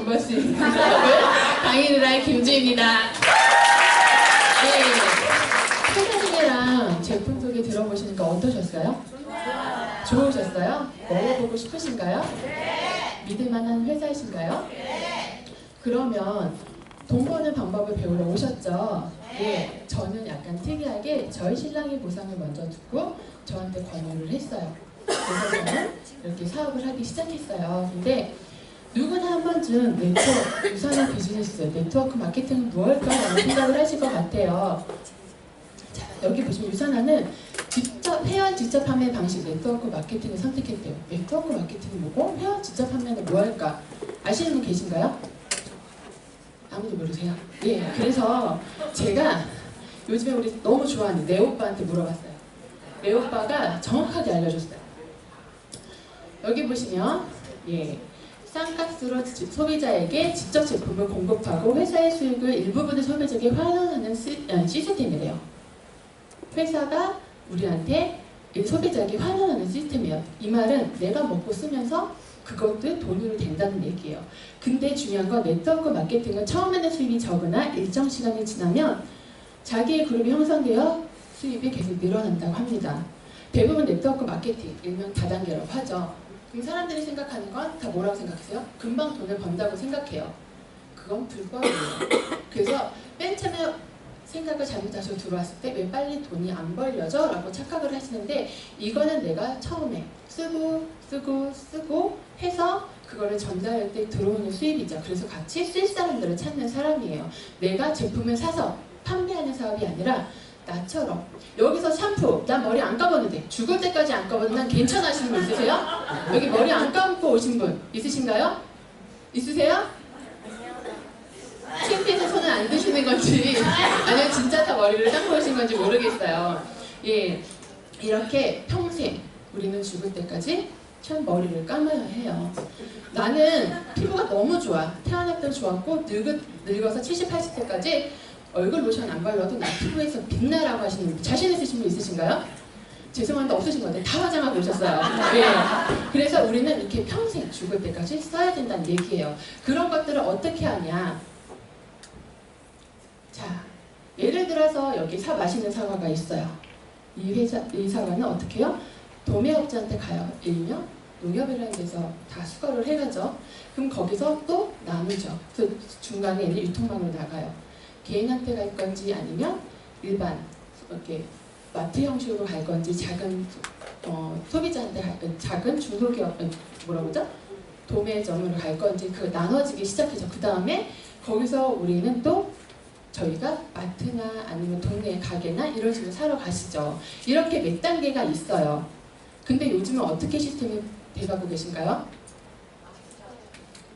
볼 수 있는 사업을 강의를 할 김주입니다. 네, 회사 소개랑 제품 소개 들어보시니까 어떠셨어요? 좋으셨어요? 먹어보고 싶으신가요? 믿을만한 회사이신가요? 그러면 돈 버는 방법을 배우러 오셨죠? 네, 저는 약간 특이하게 저희 신랑의 보상을 먼저 듣고 저한테 권유를 했어요. 그래서 저는 이렇게 사업을 하기 시작했어요. 근데 누구나 한 번쯤 네트워크, 유산의 비즈니스, 네트워크 마케팅은 무엇일까라는 생각을 하실 것 같아요. 자, 여기 보시면 유산화는 회원 직접 판매 방식 네트워크 마케팅을 선택했대요. 네트워크 마케팅이 뭐고 회원 직접 판매는 뭐할까? 아시는 분 계신가요? 아무도 모르세요? 예, 그래서 제가 요즘에 우리 너무 좋아하는 내 오빠한테 물어봤어요. 내 오빠가 정확하게 알려줬어요. 여기 보시면 예, 싼값으로 소비자에게 직접 제품을 공급하고 회사의 수익을 일부분을 소비자에게 환원하는 시스템이래요. 회사가 우리한테 소비자에게 환원하는 시스템이에요. 이 말은 내가 먹고 쓰면서 그것도 돈으로 된다는 얘기예요. 근데 중요한 건 네트워크 마케팅은 처음에는 수입이 적으나 일정 시간이 지나면 자기의 그룹이 형성되어 수입이 계속 늘어난다고 합니다. 대부분 네트워크 마케팅, 일명 다단계라고 하죠. 그럼 사람들이 생각하는 건 다 뭐라고 생각하세요? 금방 돈을 번다고 생각해요. 그건 불법이에요. 그래서 맨 처음에 생각을 잘못하시고 들어왔을 때 왜 빨리 돈이 안 벌려져? 라고 착각을 하시는데 이거는 내가 처음에 쓰고 해서 그거를 전달할 때 들어오는 수입이죠. 그래서 같이 쓸 사람들을 찾는 사람이에요. 내가 제품을 사서 판매하는 사업이 아니라 나처럼 여기서 샴푸, 난 머리 안 감았는데 죽을 때까지 안 감아도 난 괜찮아 하시는 분 있으세요? 여기 머리 안 감고 오신 분 있으신가요? 있으세요? 창피해서 손을 안 드시는 건지 아니면 진짜 다 머리를 감고 오신 건지 모르겠어요. 예, 이렇게 평생 우리는 죽을 때까지 참 머리를 감아야 해요. 나는 피부가 너무 좋아. 태어날 때 좋았고 늙어서 70, 80세까지 얼굴 로션 안 발라도 나 피부에서 빛나라고 하시는 분 자신 있으신 분 있으신가요? 죄송한데 없으신 것 같아요. 다 화장하고 오셨어요. 네. 그래서 우리는 이렇게 평생 죽을 때까지 써야 된다는 얘기예요. 그런 것들을 어떻게 하냐. 자, 예를 들어서 여기 맛있는 사과가 있어요. 이 사과는 어떻게 해요? 도매업자한테 가요. 일명 농협이라는 데서 다 수거를 해가죠. 그럼 거기서 또 나누죠. 그래서 중간에 유통망으로 나가요. 개인한테 갈 건지 아니면 일반 이렇게 마트 형식으로 갈 건지 작은 소비자한테 갈 건지 작은 중소기업 뭐라고 그러죠? 도매점으로 갈 건지 그 나눠지기 시작해서 그 다음에 거기서 우리는 또 저희가 마트나 아니면 동네 가게나 이런 식으로 사러 가시죠. 이렇게 몇 단계가 있어요. 근데 요즘은 어떻게 시스템이 돼가고 계신가요?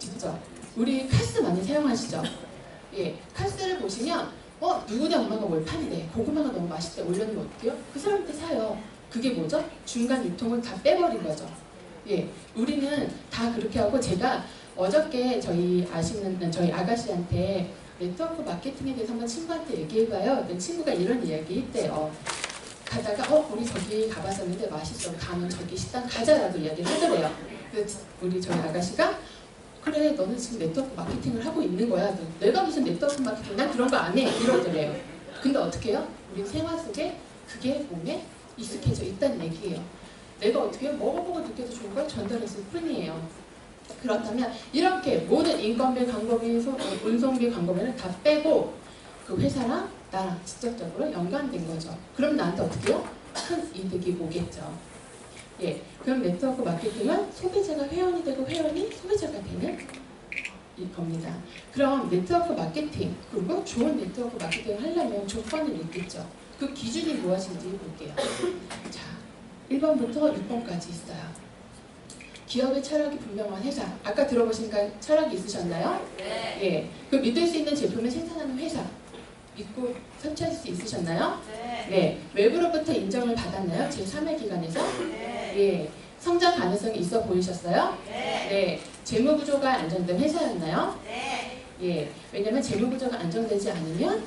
직접. 우리 카스 많이 사용하시죠? 예, 카스를 보시면 누구네 엄마가 뭘 파는데 고구마가 너무 맛있대 올려놓으면 어때요? 그 사람한테 사요. 그게 뭐죠? 중간 유통을 다 빼버린 거죠. 예, 우리는 다 그렇게 하고 제가 어저께 저희 아가씨한테 네트워크 마케팅에 대해서 한번 친구한테 얘기해봐요. 내 친구가 이런 이야기 했대요. 가다가 우리 저기 가봤었는데 맛있어. 다음은 저기 식당 가자라고 이야기를 하더래요. 그래서 우리 저희 아가씨가 그래 너는 지금 네트워크 마케팅을 하고 있는 거야. 내가 무슨 네트워크 마케팅 난 그런 거 안 해. 이러더래요. 근데 어떻게 해요? 우리 생활 속에 그게 몸에 익숙해져 있다는 얘기예요. 내가 어떻게 해요? 먹어보고 느껴도 좋은 걸 전달했을 뿐이에요. 그렇다면 이렇게 모든 인건비, 광고비, 운송비, 광고비는 다 빼고 그 회사랑 나랑 직접적으로 연관된 거죠. 그럼 나한테 어떻게 해요? 큰 이득이 오겠죠. 예, 그럼 네트워크 마케팅은 소비자가 회원이 되고 회원이 소비자가 되는 겁니다. 그럼 네트워크 마케팅, 그리고 좋은 네트워크 마케팅을 하려면 조건이 있겠죠. 그 기준이 무엇인지 볼게요. 자, 1번부터 6번까지 있어요. 기업의 철학이 분명한 회사. 아까 들어보시니까 철학이 있으셨나요? 네. 예, 그 믿을 수 있는 제품을 생산하는 회사. 믿고 설치할 수 있으셨나요? 네. 네. 외부로부터 인정을 받았나요? 제3의 기관에서? 네. 예. 성장 가능성이 있어 보이셨어요? 네. 네. 재무구조가 안정된 회사였나요? 네. 예. 왜냐면 재무구조가 안정되지 않으면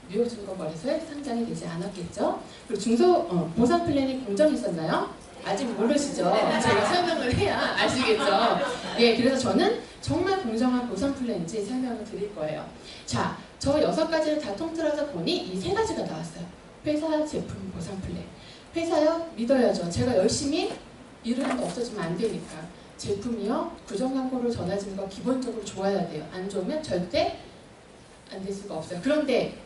뉴욕증권거래소에 상장이 되지 않았겠죠? 그리고 보상 플랜이 공정했었나요? 아직 모르시죠? 제가 설명을 해야 아시겠죠? 예. 그래서 저는 정말 공정한 보상 플랜인지 설명을 드릴 거예요. 자, 저 6가지를 다 통틀어서 보니 이 3가지가 나왔어요. 회사 제품 보상 플랜. 회사요? 믿어야죠. 제가 열심히 일은 없어지면 안 되니까. 제품이요? 구정 광고로 전화지는 거 기본적으로 좋아야 돼요. 안 좋으면 절대 안 될 수가 없어요. 그런데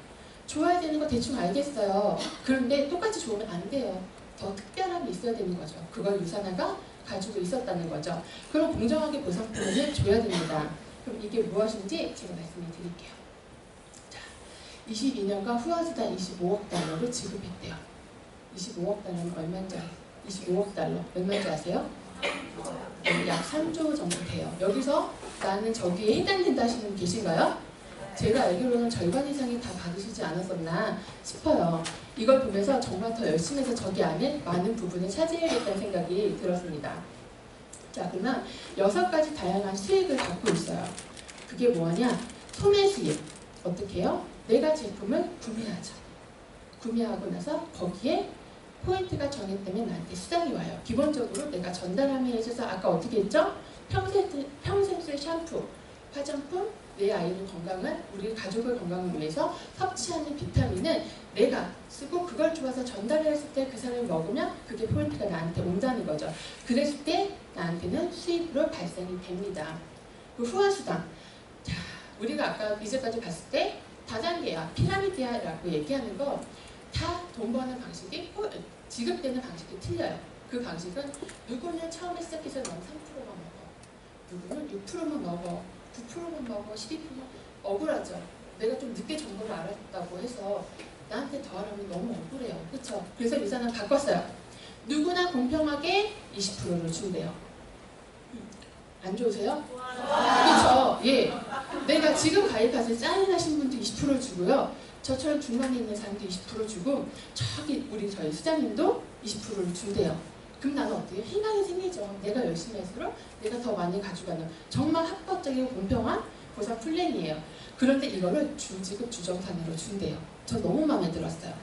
좋아야 되는 거 대충 알겠어요. 그런데 똑같이 좋으면 안 돼요. 더 특별함이 있어야 되는 거죠. 그걸 유산화가 가지고 있었다는 거죠. 그럼 공정하게 보상 플랜을 줘야 됩니다. 그럼 이게 무엇인지 제가 말씀을 드릴게요. 자, 22년간 후원수단 25억 달러를 지급했대요. 25억 달러는 얼마인지 아세요? 25억 달러 얼마인지 아세요? 약 3조 정도 돼요. 여기서 나는 저기에 해당된다 하시는 분 계신가요? 제가 알기로는 절반 이상이 다 받으시지 않았었나 싶어요. 이걸 보면서 정말 더 열심히 해서 저기 안에 많은 부분을 차지해야겠다는 생각이 들었습니다. 자, 그러면 6가지 다양한 수익을 갖고 있어요. 그게 뭐냐? 소매 수익. 어떻게 해요? 내가 제품을 구매하죠. 구매하고 나서 거기에 포인트가 정했다면 나한테 수당이 와요. 기본적으로 내가 전달함에 있어서 아까 어떻게 했죠? 평생 쓸 샴푸, 화장품, 내 아이를 건강한, 우리 가족을 건강을 위해서 섭취하는 비타민은 내가 쓰고 그걸 좋아서 전달을 했을 때 그 사람이 먹으면 그게 포인트가 나한테 온다는 거죠. 그랬을 때 나한테는 수입으로 발생이 됩니다. 그 후원수당. 자, 우리가 아까 이제까지 봤을 때 다단계야, 피라미드야라고 얘기하는 거 다 돈 버는 방식이 지급되는 방식이 틀려요. 그 방식은 누구는 처음에 시작해서 넌 3%만 먹어. 누구는 6%만 먹어. 9%만 먹어. 12%만 억울하죠. 내가 좀 늦게 정보를 알았다고 해서 나한테 더하라면 너무 억울해요. 그렇죠? 그래서 유산은 바꿨어요. 누구나 공평하게 20%를 준대요. 안 좋으세요? 그렇죠? 예. 내가 지금 가입해서 사인하신 분도 20% 주고요. 저처럼 중간에 있는 사람도 20% 주고 저희 수장님도 20%를 준대요. 그럼 나는 어때요? 희망이 생기죠. 내가 열심히 할수록 내가 더 많이 가져가는 정말 합법적이고 공평한 보상 플랜이에요. 그런데 이거를 주지급 주정산으로 준대요. 저 너무 마음에 들었어요.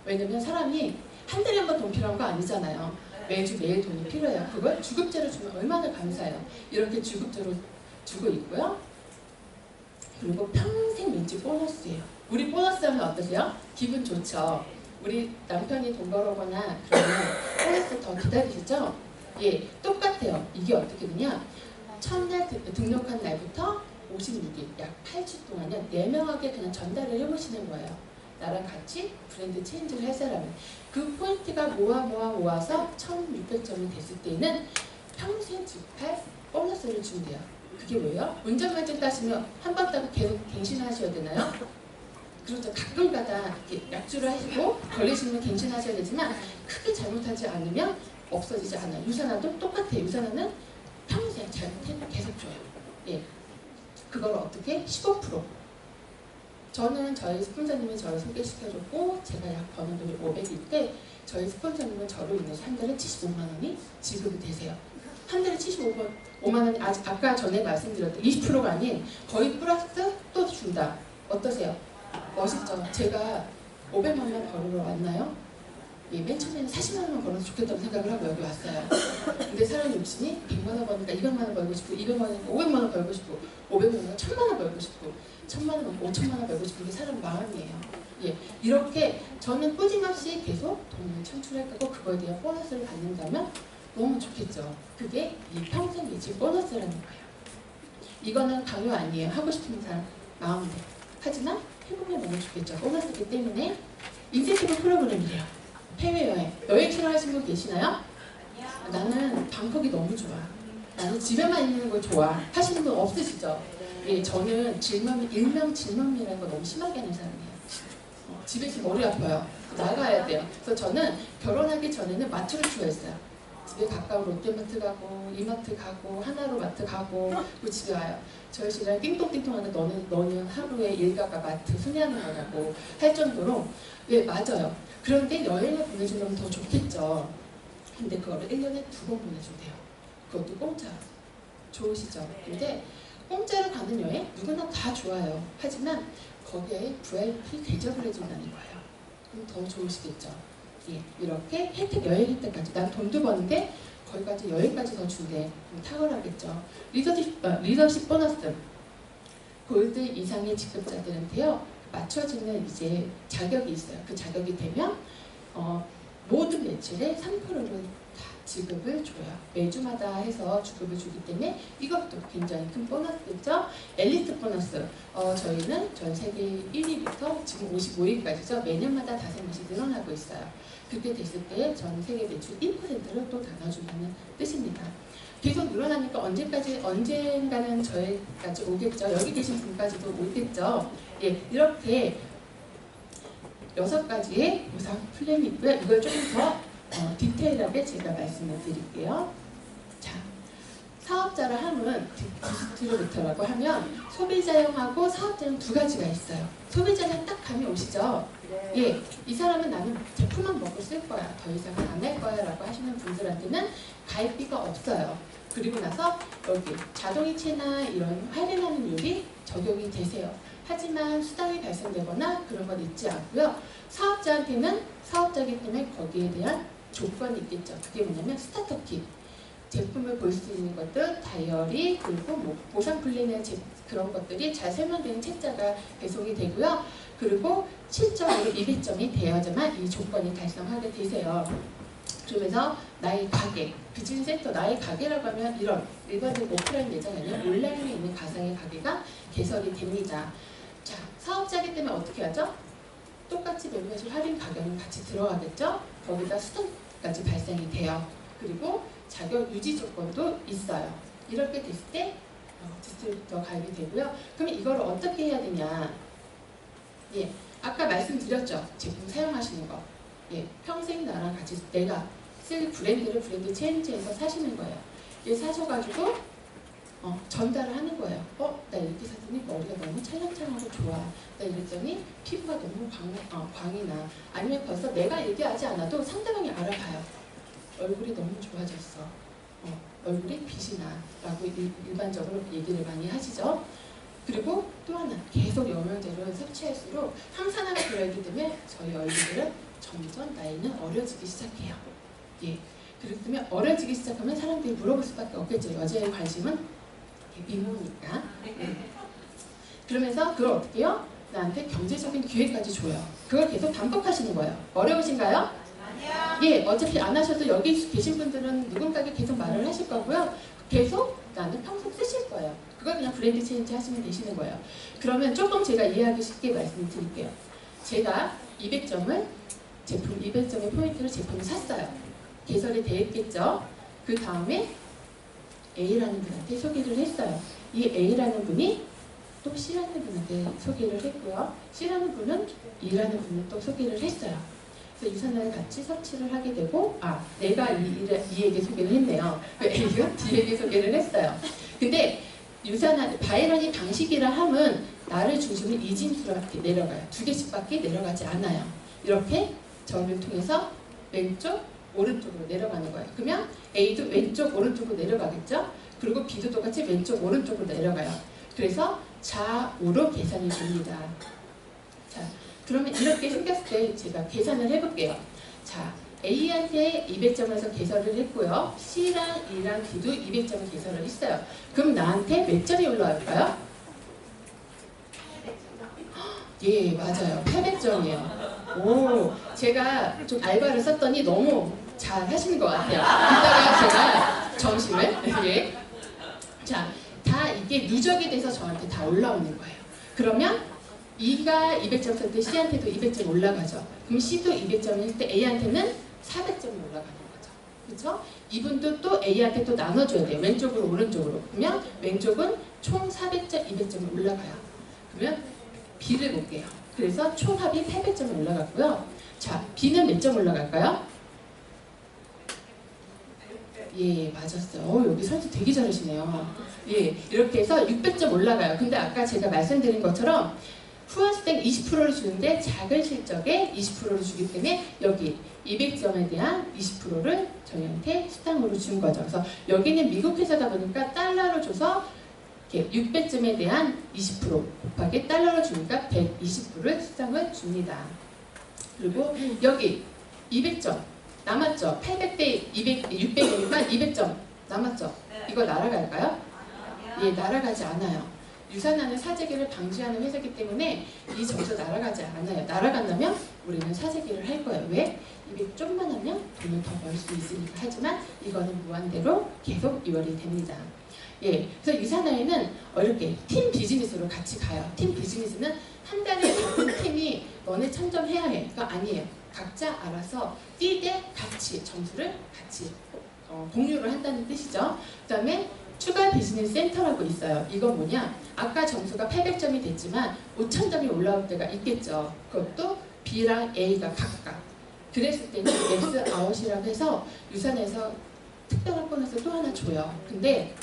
왜냐면 사람이 한 달에 한 번 돈 필요한 거 아니잖아요. 매주 매일 돈이 필요해요. 그걸 주급제로 주면 얼마나 감사해요. 이렇게 주급제로 주고 있고요. 그리고 평생 왠지 보너스예요. 우리 보너스 하면 어떠세요? 기분 좋죠? 우리 남편이 돈 벌어거나 그러면 보너스 더 기다리시죠? 예, 똑같아요. 이게 어떻게 되냐? 첫날 등록한 날부터 56일, 약 8주 동안은 4명에게 그냥 전달을 해보시는 거예요. 나랑 같이 브랜드 체인지를 할 사람은. 그 포인트가 모아서 1600점이 됐을 때는 평생 지급할 보너스를 준대요. 그게 뭐예요? 운전면허 따시면 한 번 따고 계속 갱신하셔야 되나요? 그렇죠. 가끔가다 약주를 하시고 걸리시면 갱신하셔야 되지만 크게 잘못하지 않으면 없어지지 않아요. 유산화도 똑같아요. 유산화는 평생 잘못해도 계속 줘요. 예. 그걸 어떻게? 15%. 저는 저희 스폰서님이 저를 소개시켜줬고 제가 약 버는 돈이 500일 때 저희 스폰서님은 저로 인해서 한 달에 75만 원이 지급이 되세요. 한 달에 75만 원이 아까 전에 말씀드렸던 20%가 아닌 거의 플러스 또 준다. 어떠세요? 멋있죠? 제가 500만 원 벌으러 왔나요? 예, 맨 처음에는 40만 원만 벌어서 좋겠다고 생각을 하고 여기 왔어요. 근데 사람 욕심이 100만 원 버니까 200만 원 벌고 싶고 200만 원이니까 500만 원 벌고 싶고 500만 원이니까 1000만 원 벌고 싶고 1000만 원 벌고 5천만 원 벌고 싶은 게 사람 마음이에요. 예, 이렇게 저는 꾸준없이 계속 돈을 창출할 거고 그거에 대한 보너스를 받는다면 너무 좋겠죠. 그게 이 평생 예지 보너스라는 거예요. 이거는 강요 아니에요. 하고 싶은 사람 마음대로. 하지만 해보면 너무 좋겠죠. 보너스기 때문에 인센티브 프로그램이래요. 해외여행. 여행 싫어하시는 분 계시나요? 나는 방콕이 너무 좋아. 나는 집에만 있는 거 좋아. 하시는 분 없으시죠? 예, 저는 일명질먼미라는 거 너무 심하게 하는 사람이에요. 집에 있으면 머리 아파요. 나가야 돼요. 그래서 저는 결혼하기 전에는 마트를 좋아했어요. 집에 가까운 롯데마트 가고 이마트 가고 하나로마트 가고 그리고 집에 와요. 저희 씨랑 띵동띵동하는데 너는 하루에 일가가 마트 순회하는 거라고 할 정도로 예, 맞아요. 그런데 여행을 보내주면 더 좋겠죠. 근데 그거를 1년에 2번 보내준대요. 그것도 공짜로. 좋으시죠? 근데 공짜로 가는 여행 누구나 다 좋아요. 하지만 거기에 VIP 대접을 해준다는 거예요. 그럼 더 좋으시겠죠. 예, 이렇게 여행 혜택까지 난 돈도 버는데 거기까지 여기까지 더 준대. 탁월하겠죠. 리더십 보너스. 골드 이상의 직급자들한테요 맞춰지는 이제 자격이 있어요. 그 자격이 되면 모든 매출의 3%를 다 지급을 줘요. 매주마다 해서 지급을 주기 때문에 이것도 굉장히 큰 보너스겠죠. 엘리트 보너스. 저희는 전 세계 1위부터 지금 55위까지죠. 매년마다 5번씩 늘어나고 있어요. 그렇게 됐을 때 전 세계 매출 1%를 또 나눠준다는 뜻입니다. 계속 늘어나니까 언젠가는 저희까지 오겠죠. 여기 계신 분까지도 오겠죠. 예, 이렇게 6가지의 보상 플랜이 있고요. 이걸 조금 더 디테일하게 제가 말씀을 드릴게요. 자, 사업자를 하면 디스트리뷰터라고 하면 소비자형하고 사업자형 두 가지가 있어요. 소비자는 딱 감이 오시죠? 예, 이 사람은 나는 제품만 먹고 쓸 거야. 더 이상은 안 할 거야 라고 하시는 분들한테는 가입비가 없어요. 그리고 나서 여기 자동이체나 이런 할인하는 율이 적용이 되세요. 하지만 수당이 발생되거나 그런 건 있지 않고요. 사업자한테는 사업자이기 때문에 거기에 대한 조건이 있겠죠. 그게 뭐냐면 스타터 킷. 제품을 볼 수 있는 것들, 다이어리, 그리고 뭐 보상 플랜이나 그런 것들이 잘 설명되는 책자가 배송이 되고요. 그리고 실적으로 200점이 되어야만 이 조건이 달성하게 되세요. 그러면서 나의 가게, 비즈니스 센터 나의 가게라고 하면 이런 일반적 오프라인 매장이 아니라 온라인에 있는 가상의 가게가 개설이 됩니다. 자, 사업자이기 때문에 어떻게 하죠? 똑같이 매매실 할인 가격은 같이 들어가겠죠? 거기다 수당까지 발생이 돼요. 그리고 자격 유지 조건도 있어요. 이렇게 됐을 때 디스트리뷰터 가입이 되고요. 그러면 이걸 어떻게 해야 되냐? 예, 아까 말씀드렸죠. 제품 사용하시는 거. 예, 평생 나랑 같이 내가 쓸 브랜드를 브랜드 체인지에서 사시는 거예요. 예, 사셔가지고 전달을 하는 거예요. 나 이렇게 샀더니 머리가 너무 찰랑찰랑하고 좋아. 나 이랬더니 피부가 너무 광이 나. 아니면 벌써 내가 얘기하지 않아도 상대방이 알아봐요. 얼굴이 너무 좋아졌어. 얼굴이 빛이 나. 라고 일반적으로 얘기를 많이 하시죠. 그리고 또 하나, 계속 영양제를 섭취할수록 항산화가 들어있기 때문에 저희 얼굴들은 점점 나이는 어려지기 시작해요. 예. 그렇기 때문에 어려지기 시작하면 사람들이 물어볼 수밖에 없겠죠. 여자의 관심은 미모니까. 그러면서 그걸 어떻게 해요? 나한테 경제적인 기회까지 줘요. 그걸 계속 반복하시는 거예요. 어려우신가요? 아니요. 예, 어차피 안 하셔도 여기 계신 분들은 누군가에게 계속 말을 하실 거고요. 계속 나는 평생 쓰실 거예요. 그걸 그냥 브랜드 체인지 하시면 되시는 거예요. 그러면 조금 제가 이해하기 쉽게 말씀드릴게요. 제가 200점을 제품 200점의 포인트를 제품을 샀어요. 개설이 되어 있겠죠. 그 다음에 A라는 분한테 소개를 했어요. 이 A라는 분이 또 C라는 분한테 소개를 했고요. C라는 분은 E라는 분을 또 소개를 했어요. 그래서 유산을 같이 섭취를 하게 되고, 내가 E에게 소개를 했네요. A가 D에게 소개를 했어요. 근데 바이러니 방식이라 함은 나를 중심으로 이진수로 내려가요. 2개씩밖에 내려가지 않아요. 이렇게 점을 통해서 왼쪽, 오른쪽으로 내려가는 거예요. 그러면 A도 왼쪽, 오른쪽으로 내려가겠죠? 그리고 B도 똑같이 왼쪽, 오른쪽으로 내려가요. 그래서 좌우로 계산이 됩니다. 자, 그러면 이렇게 생겼을 때 제가 계산을 해볼게요. 자, A한테 200점을 해서 개설을 했고요. C랑 E랑 D도 200점을 개설을 했어요. 그럼 나한테 몇 점이 올라갈까요? 예, 맞아요. 800점이에요. 오, 제가 좀 알바를 썼더니 너무 잘 하시는 것 같아요. 이따가 제가 점심을, 예. 자, 다 이게 누적이 돼서 저한테 다 올라오는 거예요. 그러면 E가 200점 쓸 때 C한테도 200점 올라가죠. 그럼 C도 200점을 할 때 A한테는 400점이 올라가는 거죠. 그렇죠? 이분도 또 A한테 또 나눠줘야 돼요. 왼쪽으로 오른쪽으로. 그러면 왼쪽은 총 400점, 200점이 올라가요. 그러면 B를 볼게요. 그래서 총합이 800점이 올라갔고요. 자, B는 몇 점 올라갈까요? 예, 맞았어요. 여기 설득 되게 잘하시네요. 예, 이렇게 해서 600점 올라가요. 근데 아까 제가 말씀드린 것처럼 후원스택 20%를 주는데 작은 실적에 20%를 주기 때문에 여기 200점에 대한 20%를 저희한테 수당으로 준 거죠. 그래서 여기는 미국 회사다 보니까 달러로 줘서 600점에 대한 20% 곱하기 달러로 주니까 120%를 수당을 줍니다. 그리고 여기 200점 남았죠? 800대 200, 600이니까 200점 남았죠? 이거 날아갈까요? 예, 날아가지 않아요. 유산하는 사재기를 방지하는 회사이기 때문에 이 점수 날아가지 않아요. 날아간다면 우리는 사재기를 할 거예요. 왜? 200 좀만 하면 돈을 더 벌 수 있으니까. 하지만 이거는 무한대로 계속 이월이 됩니다. 예, 그래서 유산화에는 이렇게 팀 비즈니스로 같이 가요. 팀 비즈니스는 한 달에 같은 팀이 너네 참점해야 해. 그거 아니에요. 각자 알아서 뛸 때 같이 점수를 같이 공유를 한다는 뜻이죠. 그 다음에 추가 비즈니스 센터라고 있어요. 이건 뭐냐? 아까 점수가 800점이 됐지만 5000점이 올라올 때가 있겠죠. 그것도 B랑 A가 각각. 그랬을 때는 엑스 아웃이라고 해서 유산에서 특별한 보너스 또 하나 줘요. 근데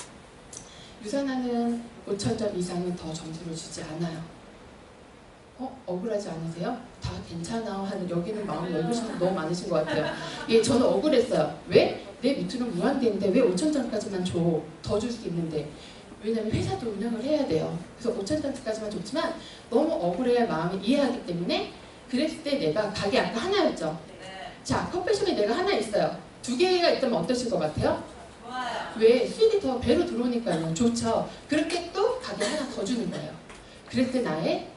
유산하는 5000점 이상은 더 점수를 주지 않아요. 억울하지 않으세요? 다 괜찮아 하는 여기는 마음이 넓으신 분 너무 많으신 것 같아요. 예, 저는 억울했어요. 왜? 내 밑으로는 무한대인데 왜 5000점까지만 줘? 더 줄 수 있는데. 왜냐면 회사도 운영을 해야 돼요. 그래서 5000점까지만 줬지만 너무 억울해야 마음이 이해하기 때문에 그랬을 때 내가 가게 아까 하나였죠. 자, 커피숍에 내가 하나 있어요. 2개가 있다면 어떠실 것 같아요? 좋아요. 왜? 수익이 더 배로 들어오니까요. 좋죠. 그렇게 또 가게 하나 더 주는 거예요. 그랬을 때 나의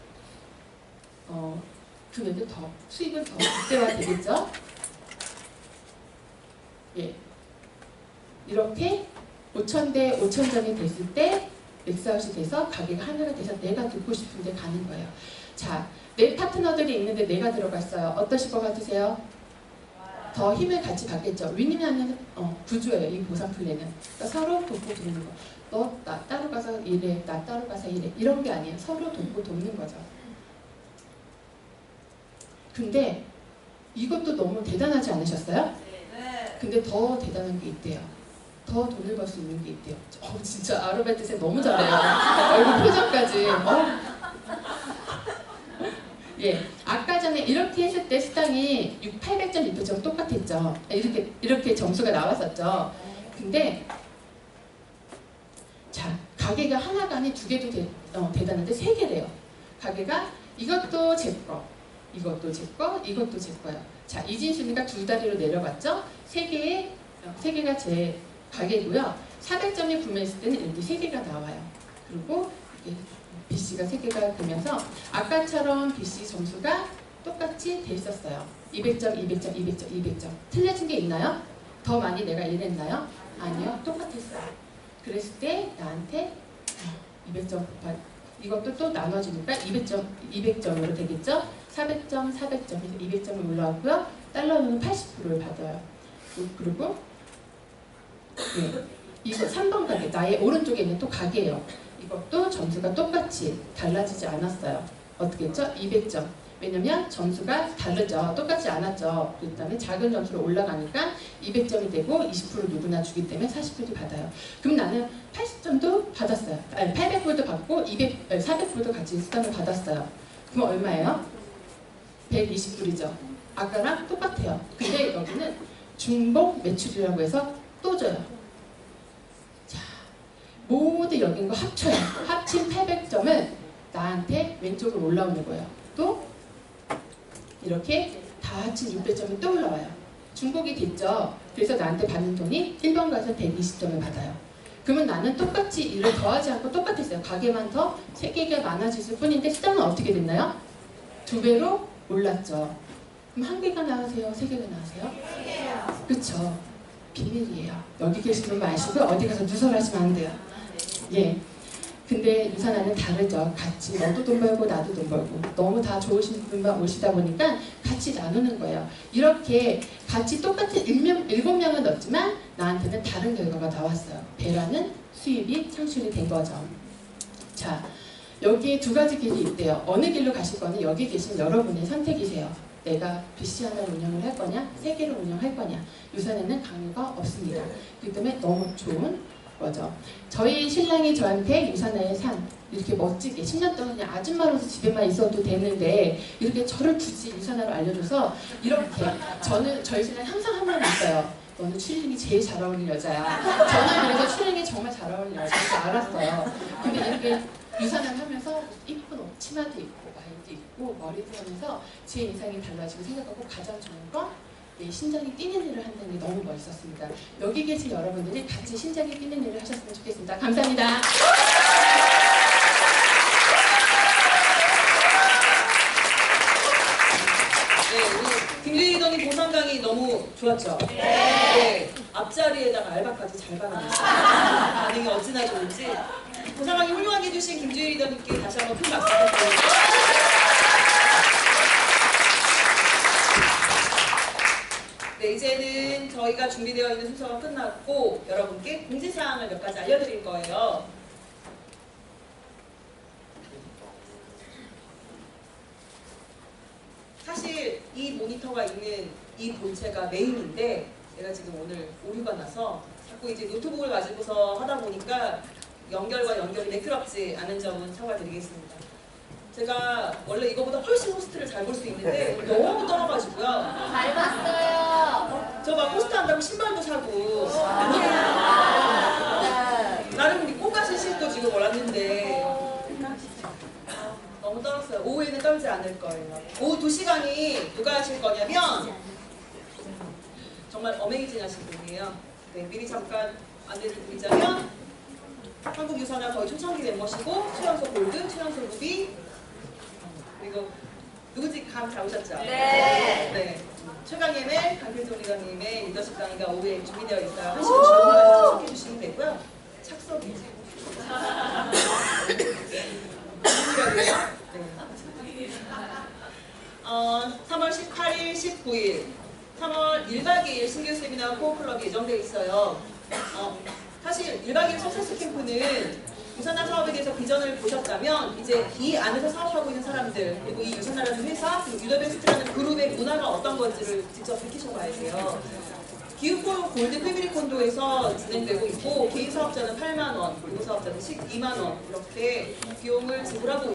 금액은 더, 수익은 더 극대화 되겠죠? 예. 이렇게 5000대 5000점이 됐을 때 엑스아웃이 돼서 가게가 하나가 돼서 내가 듣고 싶은데 가는 거예요. 자, 내 파트너들이 있는데 내가 들어갔어요. 어떠실 것 같으세요? 더 힘을 같이 받겠죠. 윈윈하는 구조예요. 이 보상 플랜은. 그러니까 서로 돕고 돕는 거. 너 나 따로 가서 일해. 나 따로 가서 일해. 이런 게 아니에요. 서로 돕고 돕는 거죠. 근데 이것도 너무 대단하지 않으셨어요? 근데 더 대단한 게 있대요. 더 돈을 벌 수 있는 게 있대요. 진짜 아르바이트 쌤 너무 잘해요. 얼굴 표정까지. 예, 아까 전에 이렇게 했을 때 수당이 800점, 600점 똑같았죠. 이렇게 점수가 나왔었죠. 근데 자, 가게가 하나가 아닌 2개도 대단한데 3개래요. 가게가 이것도 제 거, 이것도 제 거, 이것도 제 거예요. 자, 이진순이가 2다리로 내려갔죠. 3개가 제 가게고요. 400점이 구매했을 때는 이렇게 3개가 나와요. 그리고 이렇게 BC가 3개가 되면서 아까처럼 BC 점수가 똑같이 돼 있었어요. 200점, 200점, 200점, 200점. 틀려진 게 있나요? 더 많이 내가 일했나요? 아니요. 똑같았어요. 그랬을 때 나한테 200점 곱하기 이것도 또 나눠지니까 200점으로 되겠죠? 400점, 400점에서 200점이 올라왔고요. 달러는 80%를 받아요. 그리고 네, 이거 3번 가게, 나의 오른쪽에 있는 또 가게예요. 이것도 점수가 똑같이 달라지지 않았어요. 어떻게 했죠? 200점. 왜냐면 점수가 다르죠. 똑같지 않았죠. 그렇다면 작은 점수로 올라가니까 200점이 되고 20% 누구나 주기 때문에 40불이 받아요. 그럼 나는 80점도 받았어요. 아니, 800불도 받고 400불도 같이 수당을 받았어요. 그럼 얼마예요? 120불이죠. 아까랑 똑같아요. 근데 여기는 중복 매출이라고 해서 또 줘요. 자, 모두 여긴 거 합쳐요. 합친 800점을 나한테 왼쪽으로 올라오는 거예요. 또 이렇게 다 합친 600점이 또 올라와요. 중복이 됐죠. 그래서 나한테 받는 돈이 1번 가서 120점을 받아요. 그러면 나는 똑같이 일을 더하지 않고 똑같았어요. 가게만 더 3개가 많아졌을 뿐인데 수당은 어떻게 됐나요? 2배로 올랐죠. 그럼 1개가 나으세요? 3개가 나으세요? 3개요. 그쵸. 비밀이에요. 여기 계신 분 마시고 어디 가서 누설하시면 안 돼요. 예. 근데 유산화는 다르죠. 같이 너도 돈 벌고 나도 돈 벌고 너무 다 좋으신 분만 오시다 보니까 같이 나누는 거예요. 이렇게 같이 똑같은 7명은 넣었지만 나한테는 다른 결과가 나왔어요. 배라는 수입이 창출이 된 거죠. 자, 여기에 2가지 길이 있대요. 어느 길로 가실 거는 여기 계신 여러분의 선택이세요. 내가 BC 하나를 운영을 할 거냐, 3개를 운영할 거냐. 유산에는 강요가 없습니다. 그렇기 때문에 너무 좋은 거죠. 저희 신랑이 저한테 유산의 산 이렇게 멋지게 10년 동안 그냥 아줌마로서 집에만 있어도 되는데 이렇게 저를 굳이 유산화로 알려줘서 이렇게 저희 신랑 항상 한 번 있어요. 너는 추리닝이 제일 잘 어울리는 여자야. 저는 그래서 추리닝이 정말 잘 어울리는 여자인 줄 알았어요. 근데 이렇게 유산을 하면서 이쁜 옷, 치마도 입고 와이도 입고 머리도 하면서 제 인상이 달라지고 생각하고 가장 좋은 건 이 심장이 뛰는 일을 한다는 게 너무 멋있었습니다. 여기 계신 여러분들이 같이 심장이 뛰는 일을 하셨으면 좋겠습니다. 감사합니다. 김주희 리더님 보상 강의 너무 좋았죠? 네. 앞자리에다가 알바까지 잘 받았어요. 반응이 어찌나 좋은지. 보상 강의 훌륭하게 해주신 김주희 리더님께 다시 한번 큰 박수 부탁드립니다. 네, 이제는 저희가 준비되어 있는 순서가 끝났고 여러분께 공지사항을 몇 가지 알려드릴 거예요. 사실 이 모니터가 있는 이 본체가 메인인데 제가 지금 오늘 오류가 나서 자꾸 이제 노트북을 가지고서 하다 보니까 연결과 연결이 매끄럽지 않은 점은 사과드리겠습니다. 제가 원래 이거보다 훨씬 호스트를 잘 볼 수 있는데 너무 떨어가지고요. 잘 봤어요. 저 막 호스트 한다고 신발도 사고 나름 우리 꽃가시 신고 지금 올랐는데 너무 떨었어요. 오후에는 떨지 않을 거예요. 오후 2시간이 누가 하실 거냐면 정말 어메이징 하신 분이에요. 네, 미리 잠깐 안내를 드리자면 한국유산화 거의 초창기 멤버시고 최연소 골드, 최연소 루비 그리고 누구지? 감 잡으셨죠? 네. 최강예매 강필종 리더님의 리더십 강의가 오후에 준비되어 있어요. 1시간 전후까지 참석해 주시면 되고요. 착석이지. 네. 3월 18일, 19일 3월 1박 2일 신규 세미나 코어클럽이 예정되어 있어요. 사실 1박 2일 석세스 캠프는 유산화 사업에 대해서 비전을 보셨다면 이제 이 안에서 사업하고 있는 사람들 그리고 이 유산화라는 회사 그리고 유더베스트라는 그룹의 문화가 어떤 건지를 직접 느끼셔봐야 돼요. 기후포 골드 패밀리 콘도에서 진행되고 있고 개인 사업자는 8만 원, 그리고 사업자는 12만 원 이렇게 비용을 지불하고